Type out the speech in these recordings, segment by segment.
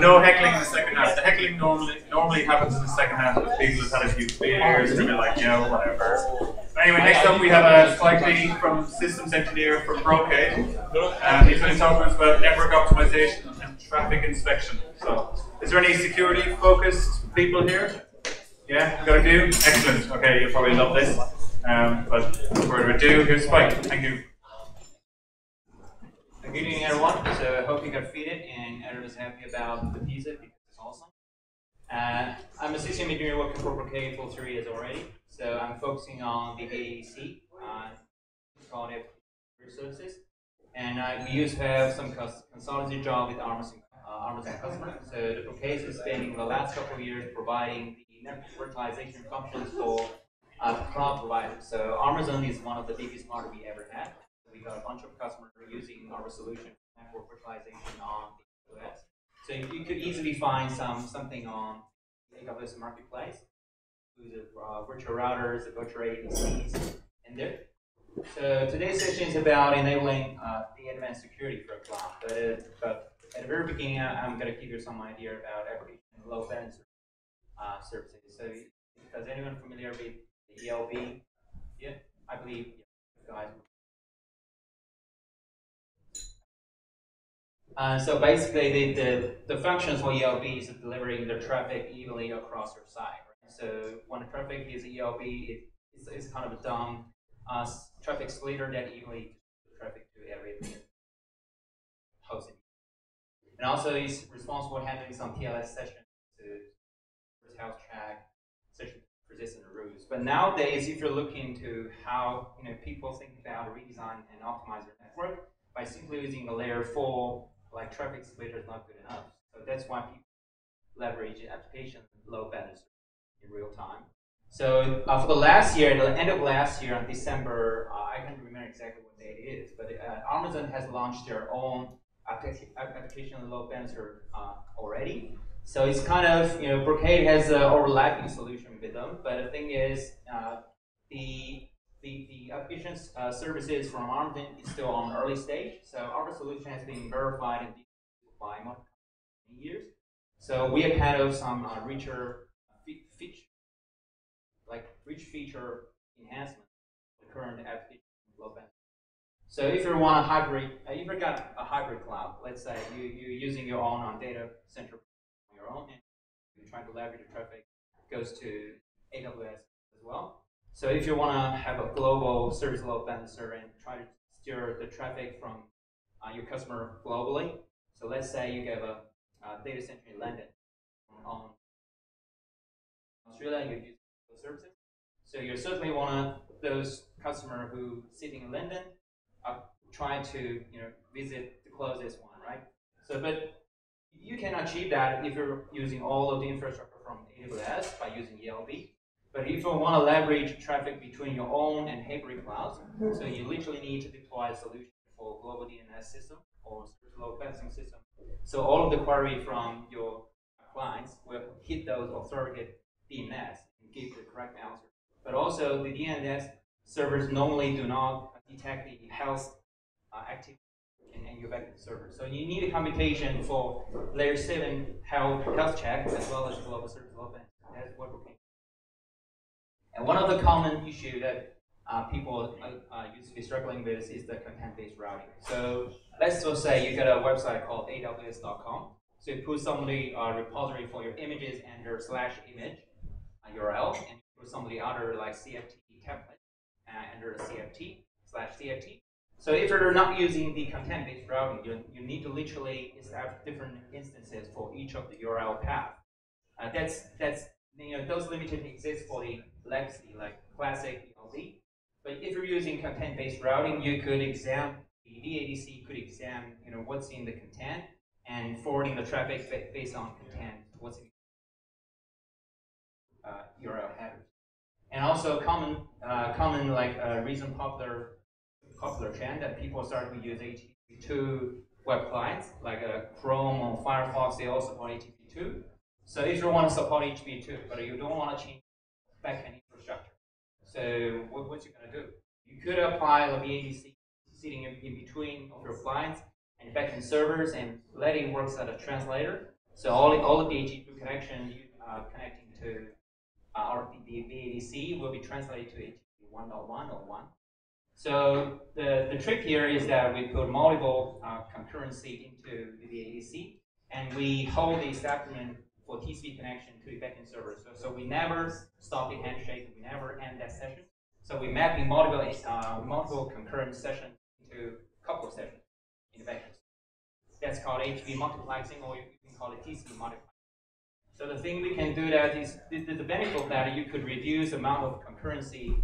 no heckling in the second half. The heckling normally happens in the second half if people have had a few beers and they're like, yeah, whatever. Anyway, next up we have Spike Lee from Systems Engineer from Brocade. He's going to talk to us about network optimization and traffic inspection. So, is there any security-focused people here? Yeah, we got a few? Excellent. Okay, you'll probably love this. But without further ado, here's Spike. Thank you. Good evening, everyone. So I hope you got feed it and everyone's happy about the pizza because it's awesome. I'm a system engineer working for Brocade for 3 years already. So I'm focusing on the AEC, it's called AWS services. And we used to have some consultancy job with Amazon customers. So the Brocade is spending the last couple of years providing the network virtualization functions for cloud providers. So Amazon is one of the biggest partners we ever had. We got a bunch of customers using our solution for virtualization on AWS. So you could easily find something on the AWS marketplace, with the virtual routers, the virtual ADCs, and there. So today's session is about enabling the advanced security for cloud. But at the very beginning, I'm going to give you some idea about application load balancer services. So is anyone familiar with the ELB? Yeah, I believe guys. So basically, the functions for ELB is delivering the traffic evenly across your site. Right? So when the traffic is ELB, it's kind of a dumb traffic splitter that evenly traffic to every host. And also, it's responsible for handling some TLS sessions to health check, session persistent rules. But nowadays, if you're looking to how people think about redesign and optimize their network, by simply using a layer 4 like traffic splitter is not good enough. So that's why people leverage application load balancer in real time. So for the last year, the end of last year, in December, I can't remember exactly what date it is, but Amazon has launched their own application load balancer already. So it's kind of, Brocade has an overlapping solution with them, but the thing is, the application services from Amazon is still on early stage. So our solution has been verified and by many years. So we have had some richer feature, like rich feature enhancement to the current application load balancer. So if you want a hybrid, if you got a hybrid cloud, let's say you're using your own on data center on your own, and you're trying to leverage the traffic, goes to AWS as well. So if you want to have a global service load balancer and try to steer the traffic from your customer globally, so let's say you have a data center in London on Australia, you use those services. So you certainly want those customers who sitting in London trying to visit the closest one, right? So, but you can achieve that if you're using all of the infrastructure from AWS by using ELB. But if you want to leverage traffic between your own and hybrid clouds, so you literally need to deploy a solution for global DNS system or load balancing system. So all of the query from your clients will hit those authoritative DNS and give the correct answer. But also the DNS servers normally do not detect the health activity and go back to the server. So you need a computation for layer 7 health check as well as global service load balancer. That's what we're doing. And one of the common issues that people used to be struggling with is the content-based routing. So let's just say you got a website called AWS.com. So you put some of the repository for your images under /image URL, and you put some of the other like CFT template under the CFT/CFT. So if you're not using the content-based routing, you need to literally establish different instances for each of the URL path. Those limitations exist for the legacy, like classic ELB. But if you're using content-based routing, you could examine the DADC could examine what's in the content and forwarding the traffic based on content, what's in URL headers. And also common recent popular trend that people start to use HTTP2 web clients like Chrome or Firefox. They also support HTTP2. So if you want to support HTTP2, but you don't want to change backend infrastructure, so what you're going to do? You could apply the ADC sitting in between of your clients and backend servers and let it work as a translator. So all of the HTTP connection connecting to the ADC will be translated to HTTP 1.1 or 1. So the trick here is that we put multiple concurrency into the ADC, and we hold the establishment for TCP connection to the backend server. So we never stop the handshake, we never end that session. So we're mapping multiple concurrent sessions into a couple of sessions in the backend. That's called HTTP multiplexing, or you can call it TCP multiplexing. So the thing we can do that is the benefit of that, you could reduce the amount of concurrency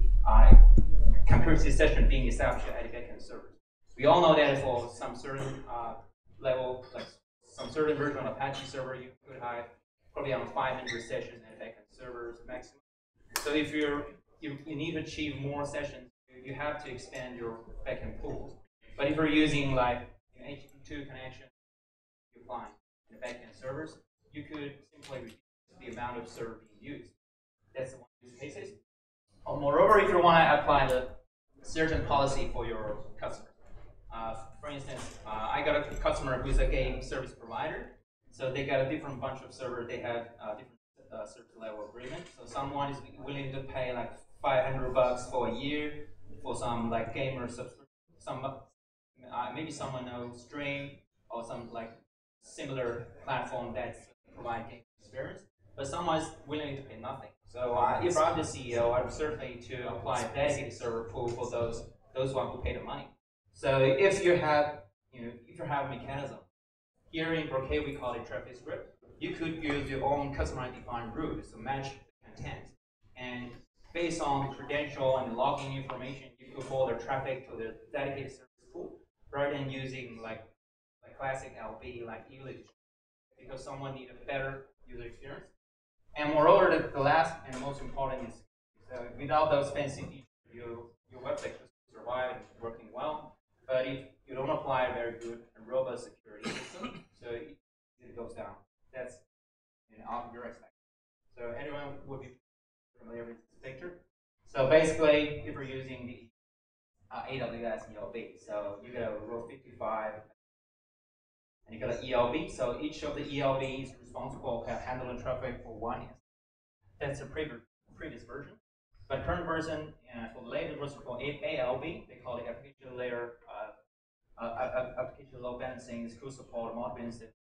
session being established at the backend server. We all know that for some certain level, like some certain version of Apache server, you could have probably around 500 sessions at backend servers maximum. So if you need to achieve more sessions, you have to expand your backend pools. But if you're using like HTTP2 connection, you find in the backend servers, you could simply reduce the amount of server being used. That's one use cases. Moreover, if you want to apply the certain policy for your customers. For instance, I got a customer who's a game service provider. So they got a different bunch of servers. They have different service level agreement. So someone is willing to pay like $500 for a year for some like gamer subscription. Maybe someone knows Stream or some like similar platform that provide game experience. But someone is willing to pay nothing. So if I'm the CEO, I'm certainly to apply a dedicated server pool for those one who pay the money. So if you have a mechanism, here in Brocade we call it traffic script. You could use your own customized defined rules to match the content, and based on the credential and the login information, you could forward the traffic to the dedicated service pool, rather than using like classic LB like e-lead, because someone needs a better user experience. And moreover, the last and the most important is without those fancy features, your website just survive and working well. But if you don't apply a very good and robust security system, so it goes down. That's off your expectation. So anyone would be familiar with this picture. So basically, if you're using the AWS ELB, so you get a row 55, and you got an ELB. So each of the ELB is responsible for handling traffic for one instance. That's the previous version. But current version, for the latest version for ALB, they call it application layer, application load balancing. Is to support multiple instances.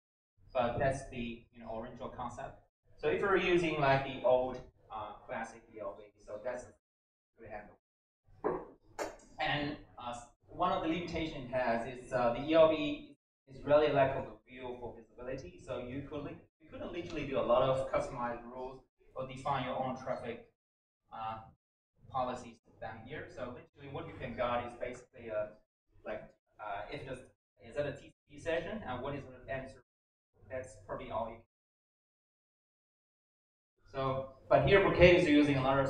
But that's the original concept. So if you're using like the old classic ELB, so that's the handle. And one of the limitations it has is the ELB is really lack of a view for visibility. So you couldn't literally do a lot of customized rules or define your own traffic policies down here. So literally what you can got is basically is that a TCP session and what is the answer? That's probably all you can. So, but here Brocade is using another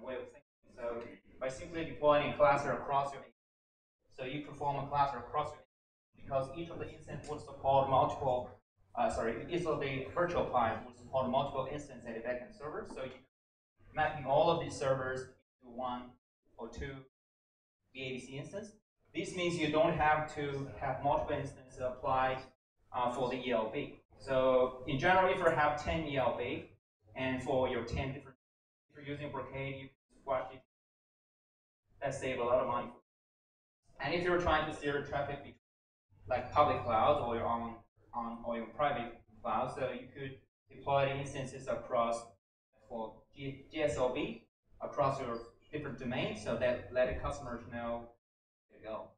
way of thinking. So by simply deploying a cluster across your so you perform a cluster across your because each of the instances will support multiple each of the virtual appliance will support multiple instances at the backend server. So you mapping all of these servers to one or two VADC instance. This means you don't have to have multiple instances applied for the ELB. So in general, if you have 10 ELB, and for your 10 different, if you're using Brocade, you can squash it. That saves a lot of money. And if you're trying to steer traffic between like public clouds or your private cloud, so you could deploy the instances across for GSLB across your different domains, so that let the customers know where to go.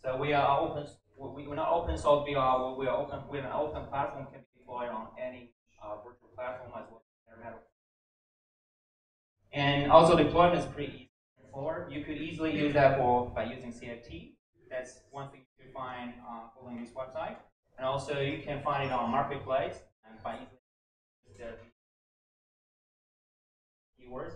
So we are open. We're not open source. We are open. We have an open platform can be deployed on any virtual platform as well. And also deployment is pretty easy forward. You could easily use that by using CFT. That's one thing you can find following this website. And also you can find it on Marketplace and by easily the keywords.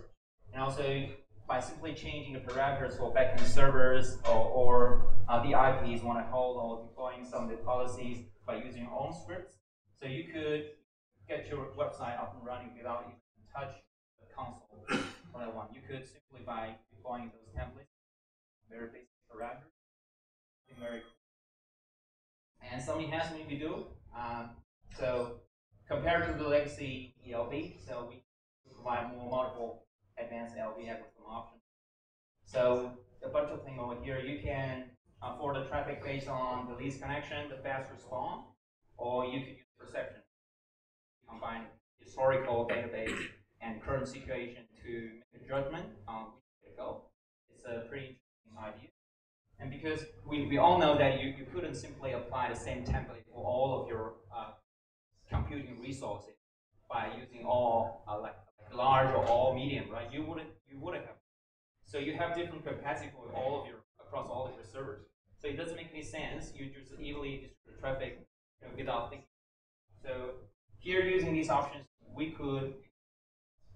And also by simply changing the parameters for backend servers or the IPs want to hold or deploying some of the policies by using your own scripts. So you could get your website up and running without even touch the console for that one. You could simply by deploying those templates, very basic parameters, very cool. And some enhancement we do. So compared to the legacy ELB, so we provide more multiple advanced LB algorithm options. So a bunch of things over here. You can for the traffic based on the least connection, the fast response, or you can use perception. Combine historical database and current situation to make a judgment on which way to go. It's a pretty interesting idea. And because we all know that you couldn't simply apply the same template for all of your computing resources by using all like large or all medium, right? You wouldn't have. So you have different capacity for all of your across all of your servers. So it doesn't make any sense. You just evenly distribute traffic without thinking. So here, using these options, we could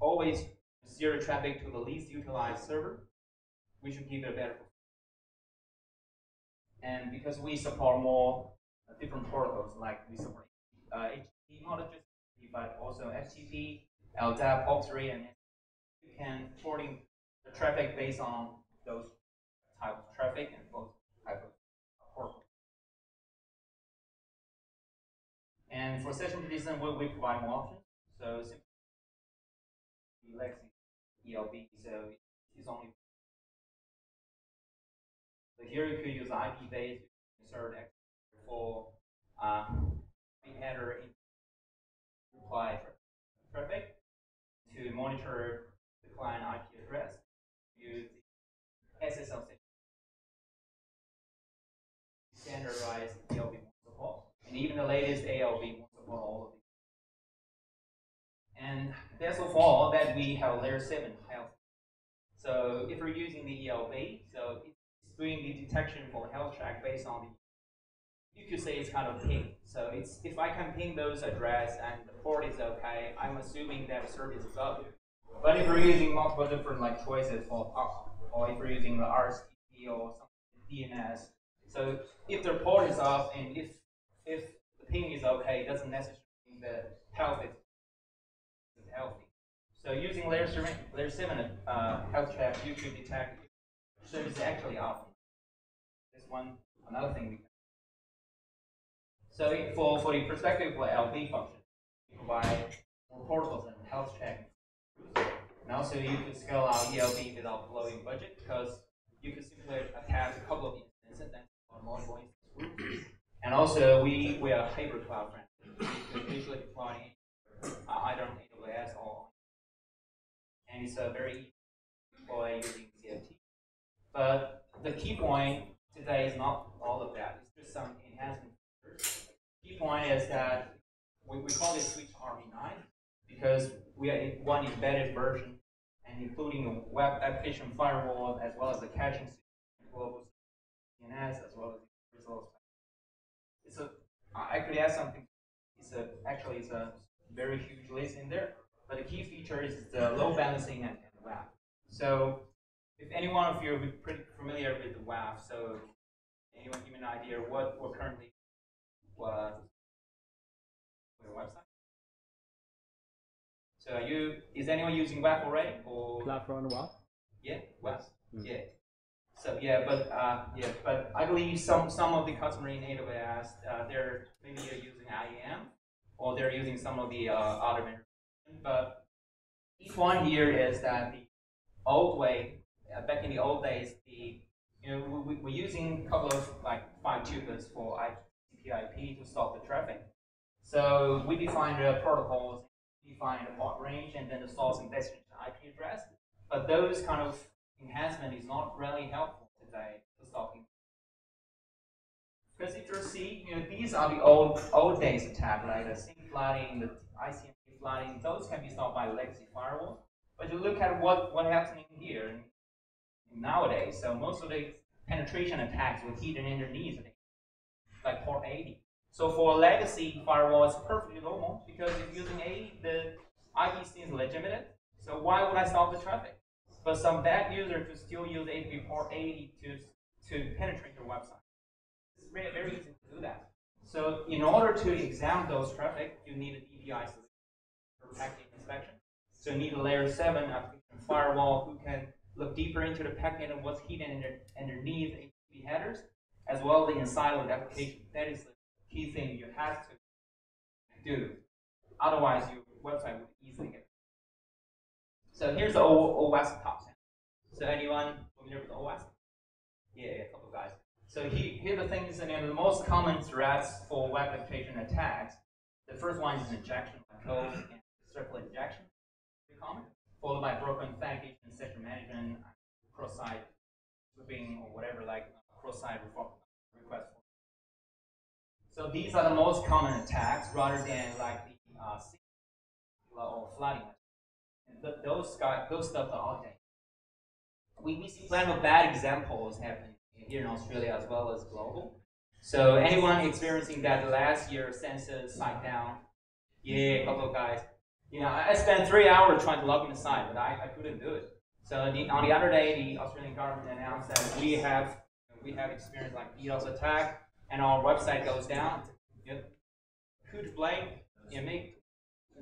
always steer traffic to the least utilized server, which would give it a better performance. And because we support more different protocols, like we support HTTP, not just HTTP, but also FTP, LDAP, POP3, and you can forwarding the traffic based on those type of traffic and both type of protocol. And for session prediction, we provide more options. So legacy ELB, so it's only. So here you could use IP-based insert for header in reply traffic to monitor the client IP address. Use the SSL standardized ELB support, and even the latest ALB won't support all of these. And that's all that we have layer 7 health. So if we're using the ELB, so it's doing the detection for health track based on the, you could say it's kind of ping. So it's if I can ping those address and the port is okay, I'm assuming that the service is up. But if we're using multiple different like choices for or if we're using the RSTP or something DNS, so if the port is up and if the ping is okay, it doesn't necessarily mean the health is healthy. So using layer 7 health check, you could detect if service is actually up. This one, another thing we can. So for the perspective for LB function, we provide more protocols and health check. And also you can scale out ELB without blowing budget because you can simply attach a couple of instances and multiple instance groups. And also we are hybrid cloud friendly. You can usually deploy either on AWS or and it's very easy to deploy using CFT. But the key point today is not all of that. It's just some enhancement features. Key point is that we call it Switch RV9 because we are in one embedded version and including the web application firewall as well as the caching system, global DNS as well as the results. I could add something. Actually it's a very huge list in there. But the key feature is the load balancing and WAF. So if any one of you are pretty familiar with the WAF, so anyone give me an idea what we're currently for your website? So is anyone using WAF already? Or Platform WAF? Yeah, WAF. Yeah. So but I believe some of the customers in AWS they're using IAM or they're using some of the other vendors. But each one here is that the old way, back in the old days, we're using a couple of like 5 tuples for TCP/IP to stop the traffic. So we define the protocols, define the port range, and then the source and destination IP address. But those kind of enhancement is not really helpful today for stopping. Because if you see, these are the old days attack, like the SYNC flooding, the ICMP flooding. Those can be stopped by legacy firewall. But you look at what's happening here nowadays. So most of the penetration attacks were hidden underneath, like port 80. So for legacy firewall, it's perfectly normal because if you're using 80, the IP is legitimate. So why would I stop the traffic? But some bad user could still use API port 80 to penetrate your website. It's very, very easy to do that. So in order to examine those traffic, you need a DPI solution for packet inspection. So you need a layer 7 application firewall who can look deeper into the packet and what's hidden underneath HTTP headers, as well as the inside of the application. That is the key thing you have to do. Otherwise, your website would easily get. So here's the OWASP top 10. So anyone familiar with OWASP? Yeah, a couple of guys. So here are the things, and the most common threats for web application attacks. The first one is injection of code and circle injection, pretty common, followed by broken authentication, session management, cross-site looping, or whatever, like cross-site request. So these are the most common attacks, rather than like the or flooding. Those stuff are outdated. We see plenty of bad examples happen here in Australia as well as global. So anyone experiencing that last year census site down? Yeah, a couple of guys. I spent 3 hours trying to log in the site, but I couldn't do it. So on the other day, the Australian government announced that we have experienced like DDoS attack, and our website goes down. Yep. Who to blame?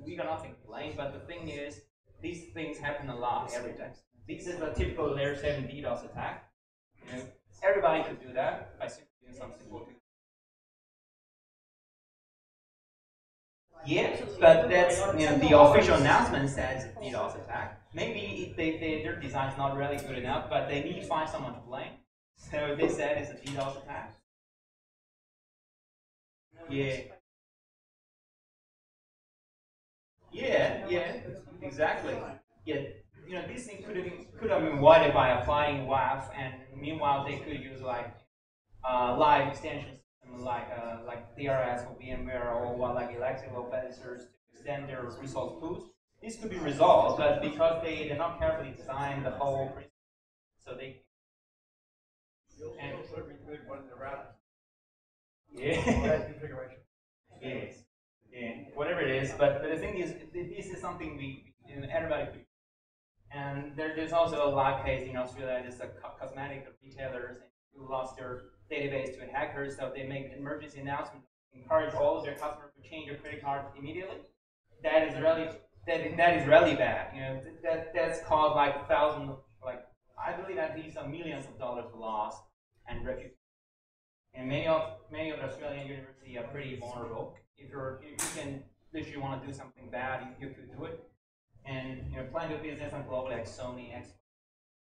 We got nothing to blame, but the thing is, these things happen a lot every time. This is a typical layer 7 DDoS attack. Everybody could do that by simply doing some simple things. Yeah, but that's the official announcement says DDoS attack. Maybe their design's not really good enough, but they need to find someone to blame. So they said it's a DDoS attack. Yeah. Yeah, exactly. Yeah, these things could have been avoided by applying WAF, and meanwhile they could use like live extension system like DRS or VMware or like electric load balancers to extend their resource pools. This could be resolved, but because they're not carefully designed the whole principle, so they and also include one of the routers. Yeah. Configuration. Yes. Yeah. Whatever it is, but the thing is, this is something everybody could. And there's also a live case in Australia. There's a cosmetic retailers who lost their database to hackers, so they make an emergency announcement, encourage all of their customers to change their credit card immediately. That is really bad. That's caused like thousands, like I believe at least millions of dollars lost and reputation. And many of the Australian universities are pretty vulnerable. If you can literally want to do something bad, you could do it. And plenty of business on global like Sony, X,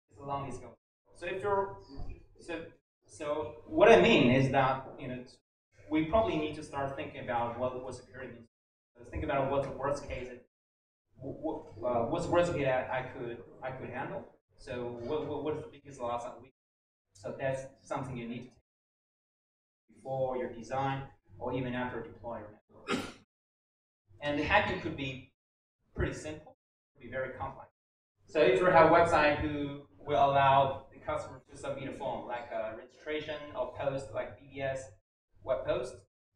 it's a long list going. So if you're so what I mean is that we probably need to start thinking about what security means. Let's think about what's the worst case. What's the worst case I could handle. So what is the biggest loss on week? So that's something you need to take before your design or even after deploy your network. And the hacking could be pretty simple, could be very complex. So if you have a website who will allow the customer to submit a form, like a registration or post, like BBS web post.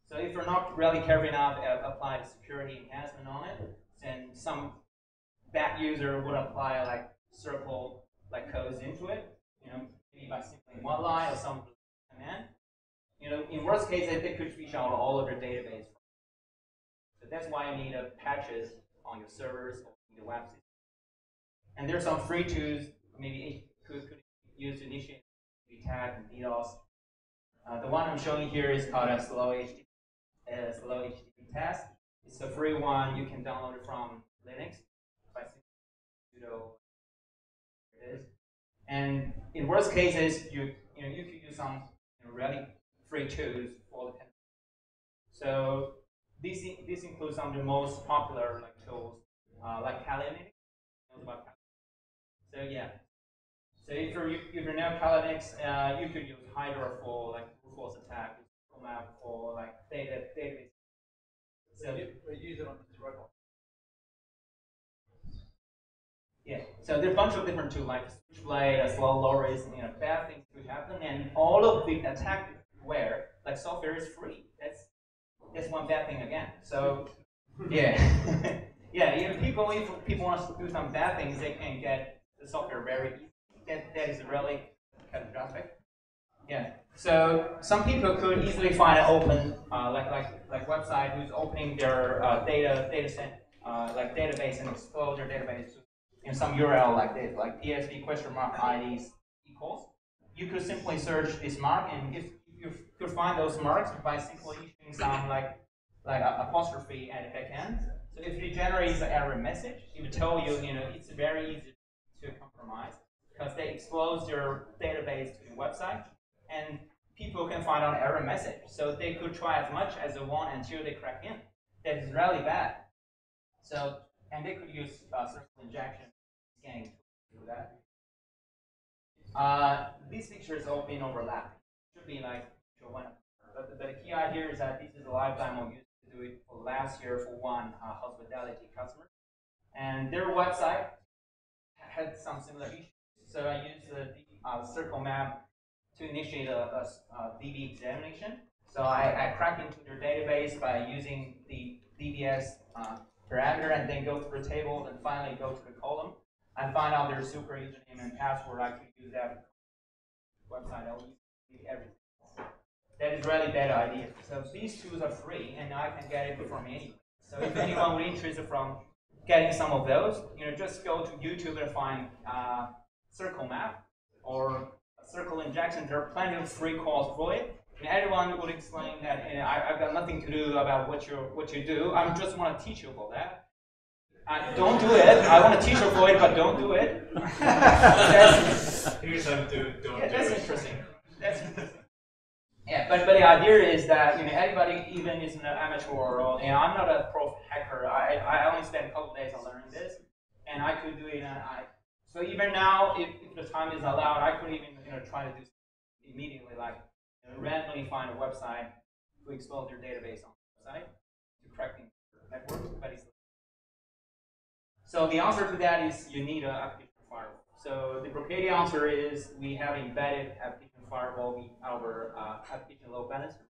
So if you're not really careful enough apply the security enhancement on it, then some bad user would apply like circle like codes into it, maybe by simply one line or some command. In worst case, they could fish out all of your database. So that's why you need patches on your servers or the web system. And there's some free tools maybe could use to initiate attack and DDoS. The one I'm showing here is called a slow HTTP test. It's a free one. You can download it from Linux by sudo. It is. And in worst cases, you could use some really free tools for the. So this includes some of the most popular tools like Kali. So yeah. So if you know Linux, you could use Hydra for brute force attack, map for database. So we use it on this robot. Yeah. So there's a bunch of different tools like Switchblade, slow loris, bad things could happen, and all of the attackware software is free. That's one bad thing again. So yeah, yeah. If people want to do some bad things, they can get the software very easy. That is really catastrophic. Yeah. So some people could easily find an open like website who's opening their data set database and expose their database in some URL like this, like PSP $IDs equals. You could simply search this mark, and if you could find those marks by simply issuing some like apostrophe at the back end. So if it generates an error message, it will tell you, it's very easy to compromise because they expose their database to the website, and people can find an error message. So they could try as much as they want until they crack in. That is really bad. So, and they could use circle injection scanning to do that. These pictures all been overlapped. Should be like one. But the key idea is that this is a live demo used to do it for last year for one hospitality customer. And their website had some similar issues. So I used the circle map to initiate a DB examination. So I cracked into their database by using the DBS parameter and then go through the table and finally go to the column. I find out their super username and password. I could use that website. I'll use everything. That is really bad idea. So these tools are free, and I can get it from anywhere. So if anyone would interested from getting some of those, just go to YouTube and find Circle Map or Circle Injection. There are plenty of free calls for it. And everyone would explain that I've got nothing to do about what you do. I just want to teach you about that. Don't do it. I want to teach you for it, but don't do it. Here's how to do it. Don't do that's it. Interesting. That's interesting. Yeah, but the idea is that everybody even is an amateur world, and I'm not a pro hacker. I only spent a couple of days on learning this, and I could do it. So even now, if the time is allowed, I could even try to do immediately, like randomly find a website to expose their database on the website to crack the network. But so the answer to that is you need an application firewall. So the Brocade answer is we have embedded application firewall with our application load balancer.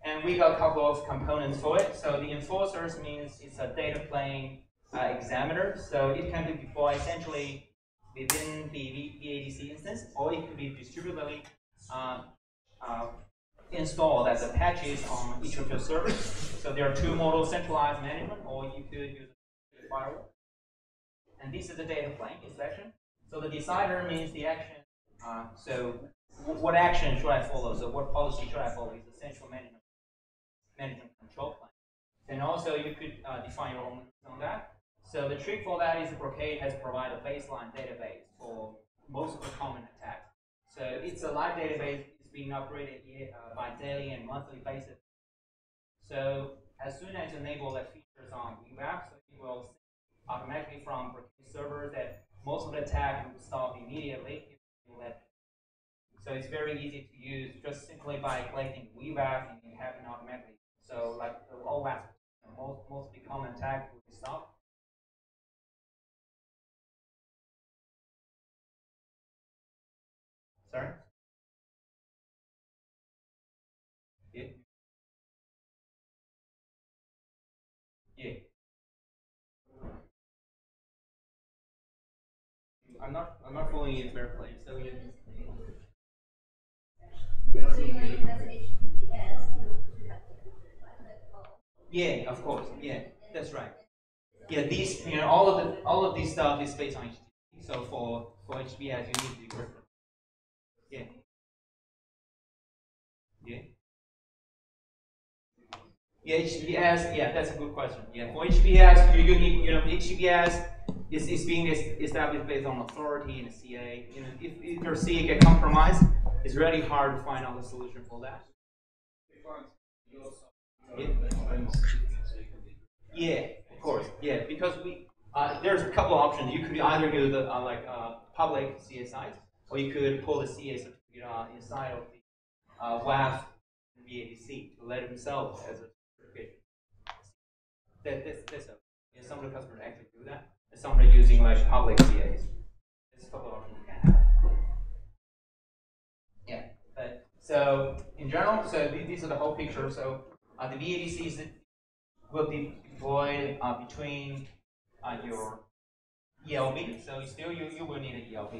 And we got a couple of components for it. So the enforcers means it's a data plane examiner. So it can be deployed essentially within the VADC instance, or it could be distributively installed as patches on each of your servers. So there are two models, centralized management, or you could use a firewall. And this is the data plane section. So the decider means the action. So what action should I follow? So what policy should I follow? Is the central management control plane. And also you could define your own on that. So the trick for that is Brocade has provided a baseline database for most of the common attacks. So it's a live database. It's being upgraded by daily and monthly basis. So as soon as you enable that features on WebApp, so it will automatically from Brocade server that most of the attack will stop immediately. So it's very easy to use just simply by collecting WebApp and you have it automatically. So like all that, most of the common attack will be stopped. Sorry? Yeah. Yeah. I'm not following you very clearly. So yeah. So you want to use HTTPS? Yeah, of course. Yeah, that's right. Yeah, these all of these stuff is based on HTTP. So for HTTPS you need the reference. Yeah. Yeah. Yeah, HTTPS. Yeah, that's a good question. Yeah, for HTTPS, you need HTTPS is being established based on authority and CA. If your CA get compromised, it's really hard to find out the solution for that. Yeah, of course. Yeah, because there's a couple of options. You could either do the public CA sites, or you could pull the CA certificate inside of the WAF and VADC to let it themselves as a certificate. That's some of the customers actually do that. And some are using like public CAs. There's a couple of options you can have. Yeah. So in general, so these are the whole picture. So the VADCs will be deployed between your ELB. So you will need an ELB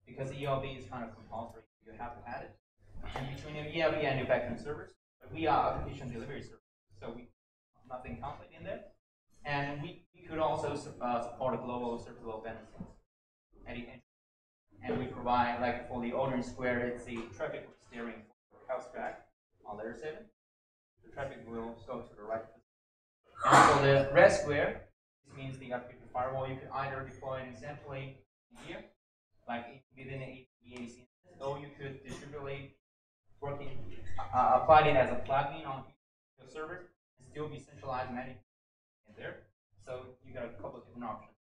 because ELB is kind of compulsory. You have to have it. And between your ELB and your backend servers, but we are application delivery service, so we nothing conflict in there. And we could also support a global service load balancing at the end. And we provide, like for the Odin Square, it's the traffic steering for health track on layer 7. The traffic will go to the right. And for the red square, means the application firewall. You could either deploy it centrally here, like within the EAC, or you could distribute working, apply it as a plugin on your server and still be centralized managed in there. So you got a couple of different options.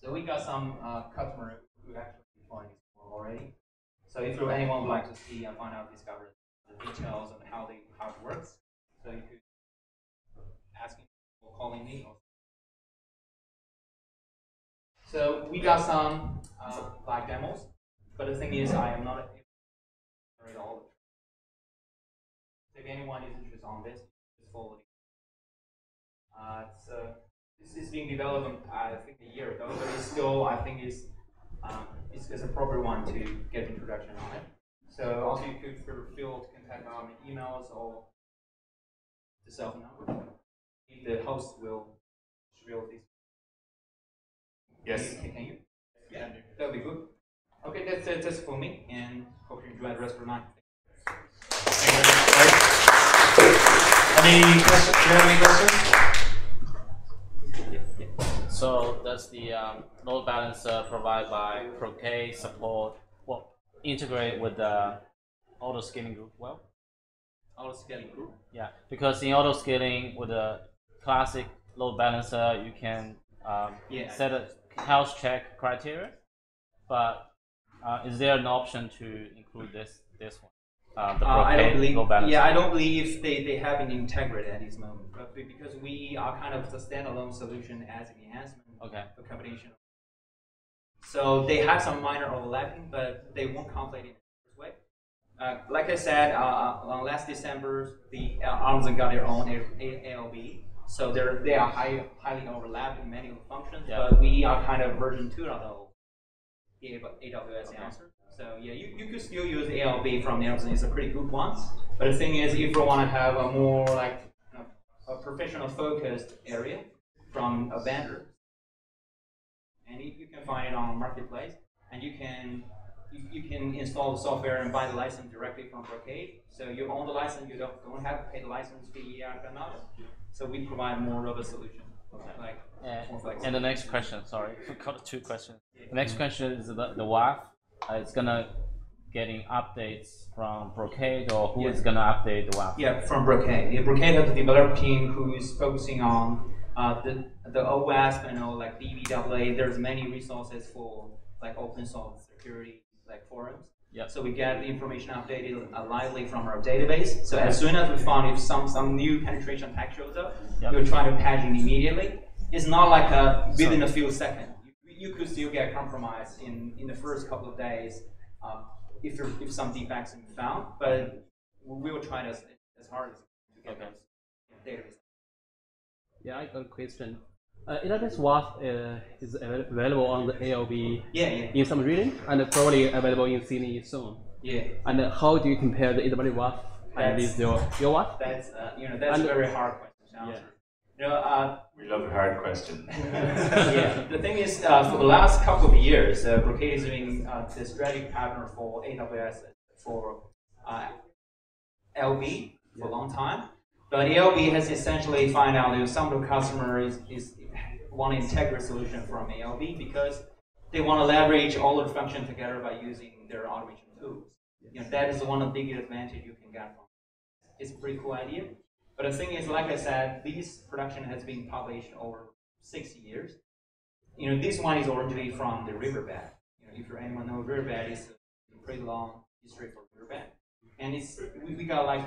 So we got some customers who actually deployed this already. So if anyone would like to see and find out, discover the details and how it works, so you could ask me or calling me. So we got some live demos, but the thing is, I am not able to read all of it. So if anyone is interested on this, just forward it. So this is being developed, I think, a year ago, but it's still, I think, it's an appropriate one to get introduction on it. So also you could feel to contact emails or the cell phone number. If the host will reveal this. Yes. Can you? Yeah, that'll be good. Okay, that's for me, and hope you enjoy the rest of the night. Any questions? Do you have any questions? So does the load balancer provided by Brocade support, integrate with the auto scaling group well? Auto scaling group? Yeah, because in auto scaling with the classic load balancer, you can set a health check criteria, but is there an option to include this one? The Brocade load balancer? Yeah, I don't believe they have been integrated at this moment, but because we are kind of the standalone solution as an enhancement for combination. So they have some minor overlapping, but they won't conflict in the first way. Like I said, last December, the Amazon got their own ALB, so they are highly overlapping many functions, but we are kind of version 2.0 the AWS answer. So yeah, you could still use ALB from Amazon. It's a pretty good one. But the thing is, if you want to have a more like a professional focused area from a vendor, and you can find it on marketplace, and you can install the software and buy the license directly from Brocade. So you own the license, you don't have to pay the license fee after another. So we provide more robust solution. Like and the next question, sorry, got two questions. The next question is the WAF. It's gonna getting updates from Brocade, or who is gonna update the WAF? Yeah, from Brocade. Yeah, Brocade has a developer team who is focusing on the OWASP, like DBAA. There's many resources for like open source security, like forums. Yep. So we get the information updated lively from our database. So as soon as we found if some new penetration attack shows up, we'll try to patch it immediately. It's not like within a few seconds. You could still get compromised in the first couple of days if some defects are found, but we will try as hard as to get those database. Yeah, I got a question. AWS WAF is available on the ALB in some region and probably available in Sydney soon. Yeah. And how do you compare the AWS WAF and your WAF? That's that's a very hard question to answer. We love a hard question. Yeah, the thing is, for the last couple of years, Brocade is doing the strategic partner for AWS for LB for a long time. But ALB has essentially found out that some of the customers want to integrate solution from ALB because they want to leverage all of the functions together by using their automation tools. That is one of the biggest advantage you can get from it. It's a pretty cool idea. But the thing is, like I said, this production has been published over 6 years. This one is originally from the Riverbed. If anyone knows Riverbed, it's a pretty long history for Riverbed. And we got like,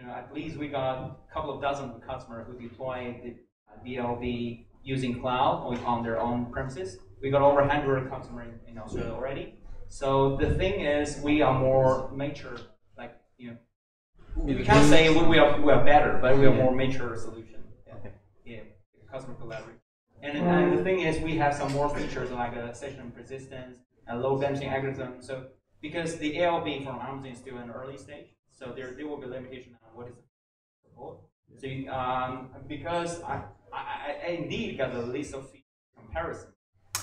at least we got a couple of dozen customers who deploy the DLB using cloud or on their own premises. We got over 100 customers in Australia already. So the thing is, we are more mature, like, we can't say we are better, but we are more mature solution. Yeah, customer collaboration. And the thing is, we have some more features like session persistence and load balancing algorithm. So because the ALB from Amazon is still in the early stage, so there will be limitation on what is support. So because I indeed got a list of comparison,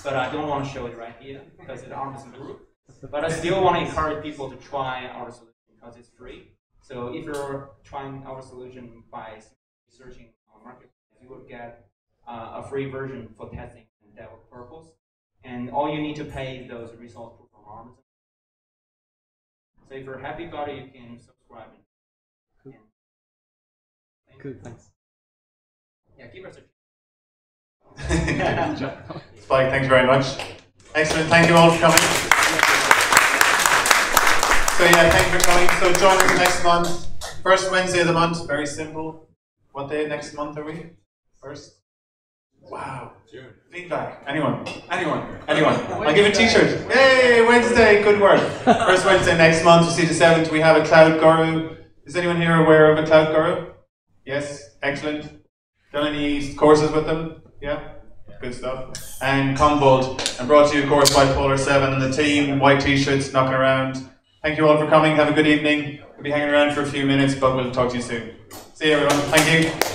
but I don't want to show it right here because it's Amazon group. But I still want to encourage people to try our solution because it's free. So if you're trying our solution by searching on marketplace, you will get a free version for testing and dev purpose. And all you need to pay is those resources from Amazon. So if you're happy about it, you can subscribe. Cool. Cool, thanks. Yeah, give us a Spike, thank you very much. Excellent, thank you all for coming. So yeah, thank you for coming. So join us next month. First Wednesday of the month, very simple. What day next month are we? First? Wow. June. Feedback. Anyone? I'll give a t-shirt. Yay, Wednesday, good work. First Wednesday next month, you see the 7th, we have a Cloud Guru. Is anyone here aware of a Cloud Guru? Yes, excellent. Done any courses with them? Yeah? Good stuff. And Commvault, and brought to you, of course, by Polar7 and the team, white t-shirts knocking around. Thank you all for coming. Have a good evening. We'll be hanging around for a few minutes, but we'll talk to you soon. See you, everyone. Thank you.